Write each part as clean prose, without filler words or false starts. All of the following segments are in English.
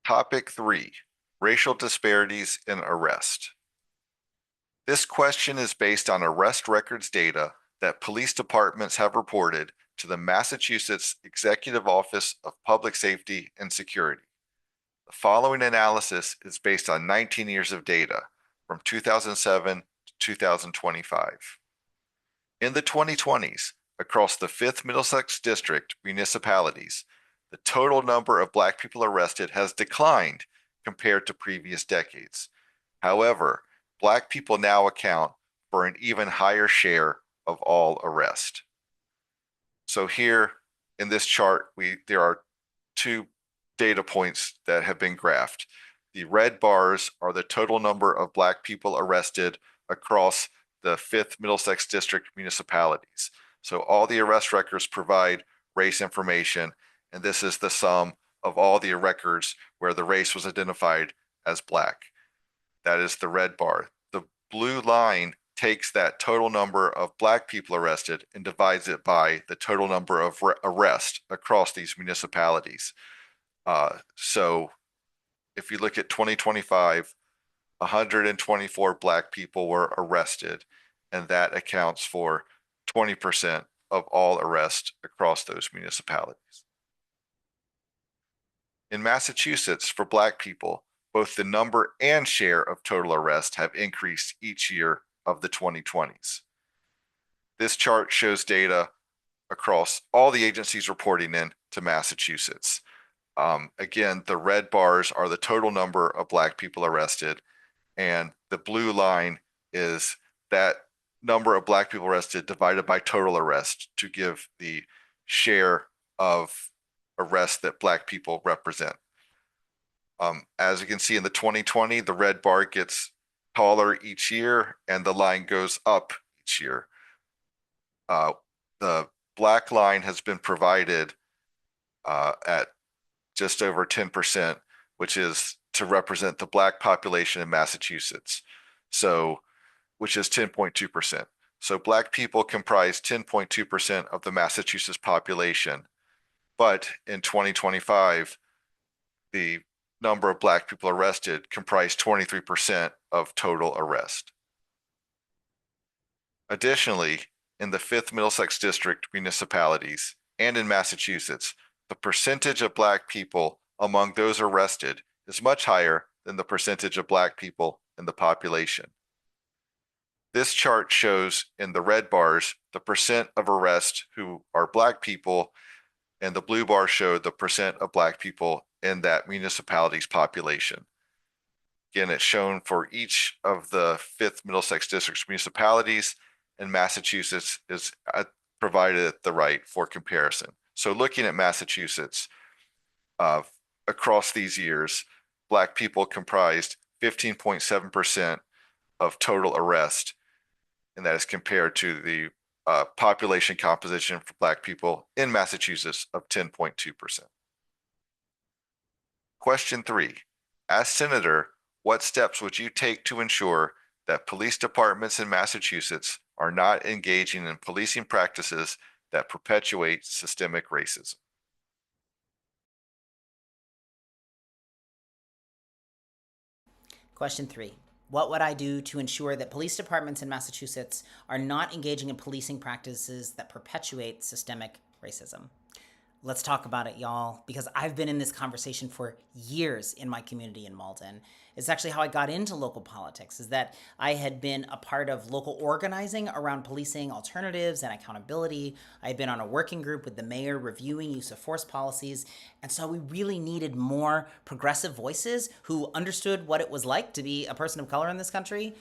Topic 3, racial disparities in arrest. This question is based on arrest records data that police departments have reported to the Massachusetts Executive Office of Public Safety and Security. The following analysis is based on 19 years of data from 2007 to 2025. In the 2020s, across the 5th Middlesex District municipalities, the total number of Black people arrested has declined compared to previous decades. However, Black people now account for an even higher share of all arrests. So here in this chart, there are two data points that have been graphed. The red bars are the total number of Black people arrested across the 5th Middlesex District municipalities. So all the arrest records provide race information, and this is the sum of all the records where the race was identified as Black. That is the red bar. The blue line takes that total number of Black people arrested and divides it by the total number of arrests across these municipalities. So if you look at 2025, 124 Black people were arrested, and that accounts for 20% of all arrests across those municipalities. In Massachusetts, for Black people, both the number and share of total arrests have increased each year of the 2020s. This chart shows data across all the agencies reporting in to Massachusetts. Again, the red bars are the total number of Black people arrested, and the blue line is that number of Black people arrested divided by total arrest to give the share of arrests that Black people represent. As you can see in the 2020, the red bar gets taller each year and the line goes up each year. The black line has been provided at just over 10%, which is to represent the Black population in Massachusetts, which is 10.2%. So Black people comprise 10.2% of the Massachusetts population, but in 2025, the number of Black people arrested comprised 23% of total arrest. Additionally, in the 5th Middlesex District municipalities and in Massachusetts, the percentage of Black people among those arrested is much higher than the percentage of Black people in the population. This chart shows in the red bars the percent of arrests who are Black people, and the blue bar showed the percent of Black people in that municipality's population. Again, it's shown for each of the 5th Middlesex District's municipalities, and Massachusetts is provided at the right for comparison. So looking at Massachusetts, across these years, Black people comprised 15.7% of total arrest, and that is compared to the population composition for Black people in Massachusetts of 10.2%. Question 3, as Senator, what steps would you take to ensure that police departments in Massachusetts are not engaging in policing practices that perpetuate systemic racism? Question 3. What would I do to ensure that police departments in Massachusetts are not engaging in policing practices that perpetuate systemic racism? Let's talk about it, y'all, because I've been in this conversation for years in my community in Malden. It's actually how I got into local politics, is that I had been a part of local organizing around policing alternatives and accountability. I had been on a working group with the mayor reviewing use of force policies. And so we really needed more progressive voices who understood what it was like to be a person of color in this country,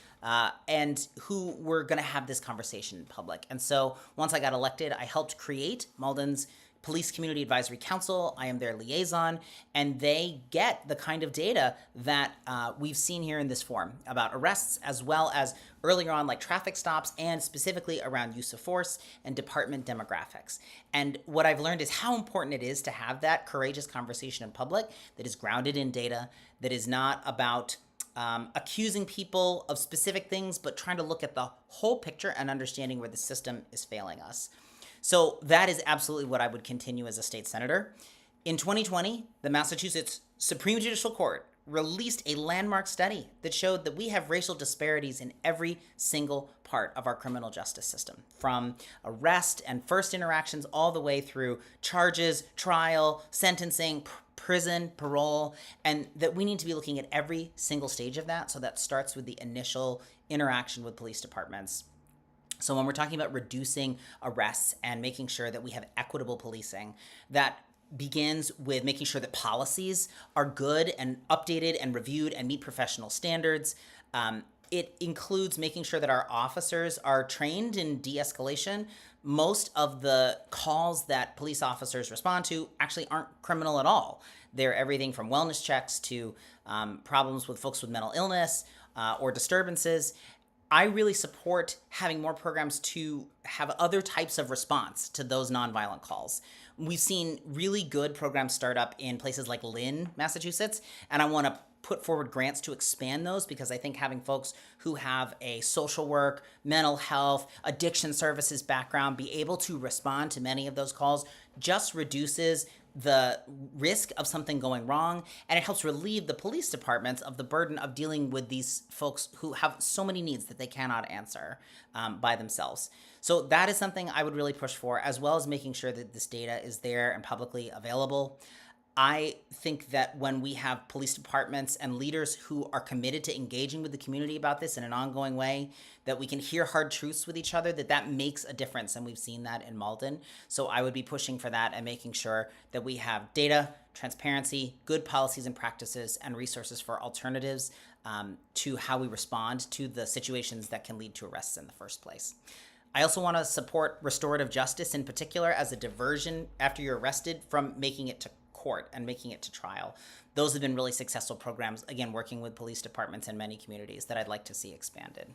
and who were going to have this conversation in public. And so once I got elected, I helped create Malden's Police Community Advisory Council. I am their liaison, and they get the kind of data that we've seen here in this forum about arrests, as well as earlier on, like traffic stops, and specifically around use of force and department demographics. And what I've learned is how important it is to have that courageous conversation in public that is grounded in data, that is not about accusing people of specific things, but trying to look at the whole picture and understanding where the system is failing us. So that is absolutely what I would continue as a state senator. In 2020, the Massachusetts Supreme Judicial Court released a landmark study that showed that we have racial disparities in every single part of our criminal justice system, from arrest and first interactions all the way through charges, trial, sentencing, prison, parole, and that we need to be looking at every single stage of that. So that starts with the initial interaction with police departments. So when we're talking about reducing arrests and making sure that we have equitable policing, that begins with making sure that policies are good and updated and reviewed and meet professional standards. It includes making sure that our officers are trained in de-escalation. Most of the calls that police officers respond to actually aren't criminal at all. They're everything from wellness checks to problems with folks with mental illness or disturbances. I really support having more programs to have other types of response to those nonviolent calls. We've seen really good programs start up in places like Lynn, Massachusetts, and I want to put forward grants to expand those because I think having folks who have a social work, mental health, addiction services background be able to respond to many of those calls just reduces the risk of something going wrong, and it helps relieve the police departments of the burden of dealing with these folks who have so many needs that they cannot answer by themselves. So that is something I would really push for, as well as making sure that this data is there and publicly available. I think that when we have police departments and leaders who are committed to engaging with the community about this in an ongoing way, that we can hear hard truths with each other, that makes a difference. And we've seen that in Malden. So I would be pushing for that and making sure that we have data, transparency, good policies and practices, and resources for alternatives to how we respond to the situations that can lead to arrests in the first place. I also want to support restorative justice in particular as a diversion after you're arrested from making it to court and making it to trial. Those have been really successful programs, again, working with police departments in many communities that I'd like to see expanded.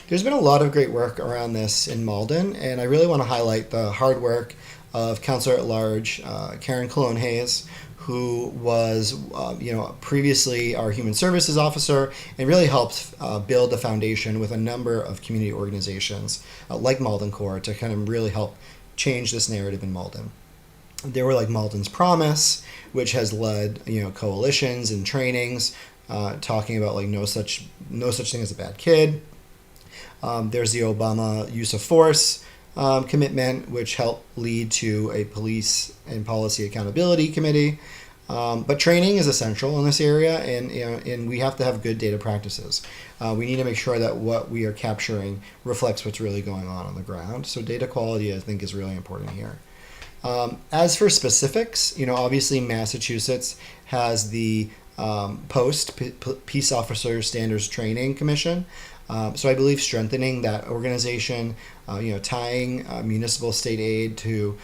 There's been a lot of great work around this in Malden, and I really want to highlight the hard work of Counselor at Large Karen Cologne Hayes, who was previously our Human Services Officer and really helped build a foundation with a number of community organizations like Malden Core to kind of really help change this narrative in Malden. There were like Malden's Promise, which has led coalitions and trainings talking about like no such thing as a bad kid. There's the Obama use of force commitment, which helped lead to a police and policy accountability committee. But training is essential in this area, and we have to have good data practices. We need to make sure that what we are capturing reflects what's really going on the ground. So data quality, I think, is really important here. As for specifics, obviously Massachusetts has the POST, Peace Officer Standards Training Commission. So I believe strengthening that organization, tying municipal state aid to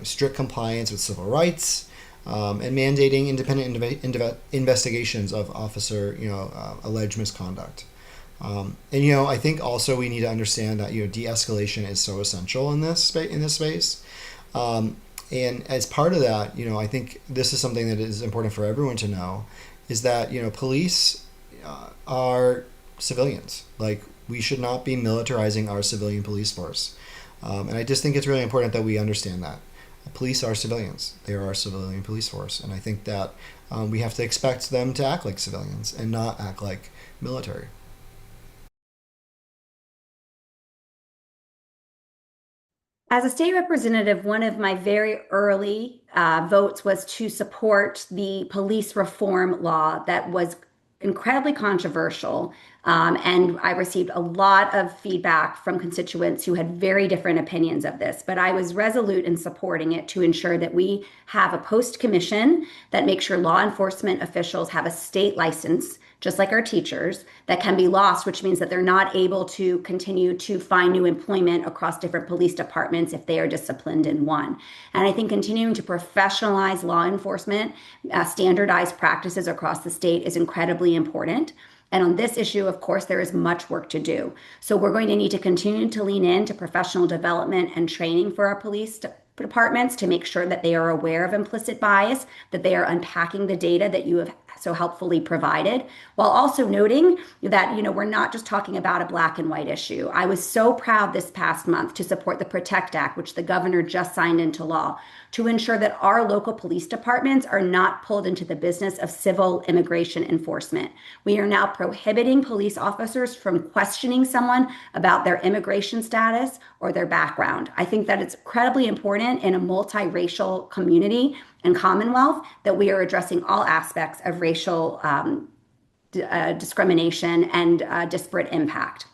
strict compliance with civil rights, and mandating independent investigations of officer alleged misconduct. I think also we need to understand that de-escalation is so essential in this space. And as part of that, I think this is something that is important for everyone to know, is that police are civilians. Like, we should not be militarizing our civilian police force. And I just think it's really important that we understand that. Police are civilians. They are our civilian police force. And I think that we have to expect them to act like civilians and not act like military. As a state representative, one of my very early votes was to support the police reform law that was incredibly controversial. And I received a lot of feedback from constituents who had very different opinions of this. But I was resolute in supporting it to ensure that we have a post commission that makes sure law enforcement officials have a state license, just like our teachers, that can be lost, which means that they're not able to continue to find new employment across different police departments if they are disciplined in one. And I think continuing to professionalize law enforcement, standardized practices across the state is incredibly important. And on this issue, of course, there is much work to do. So we're going to need to continue to lean into professional development and training for our police departments to make sure that they are aware of implicit bias, that they are unpacking the data that you have so helpfully provided, while also noting that, we're not just talking about a black and white issue. I was so proud this past month to support the PROTECT Act, which the governor just signed into law, to ensure that our local police departments are not pulled into the business of civil immigration enforcement. We are now prohibiting police officers from questioning someone about their immigration status or their background. I think that it's incredibly important in a multiracial community and commonwealth that we are addressing all aspects of racial discrimination and disparate impact.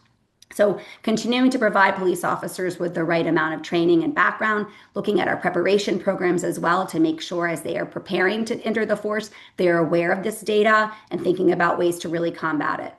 So continuing to provide police officers with the right amount of training and background, looking at our preparation programs as well to make sure as they are preparing to enter the force, they are aware of this data and thinking about ways to really combat it.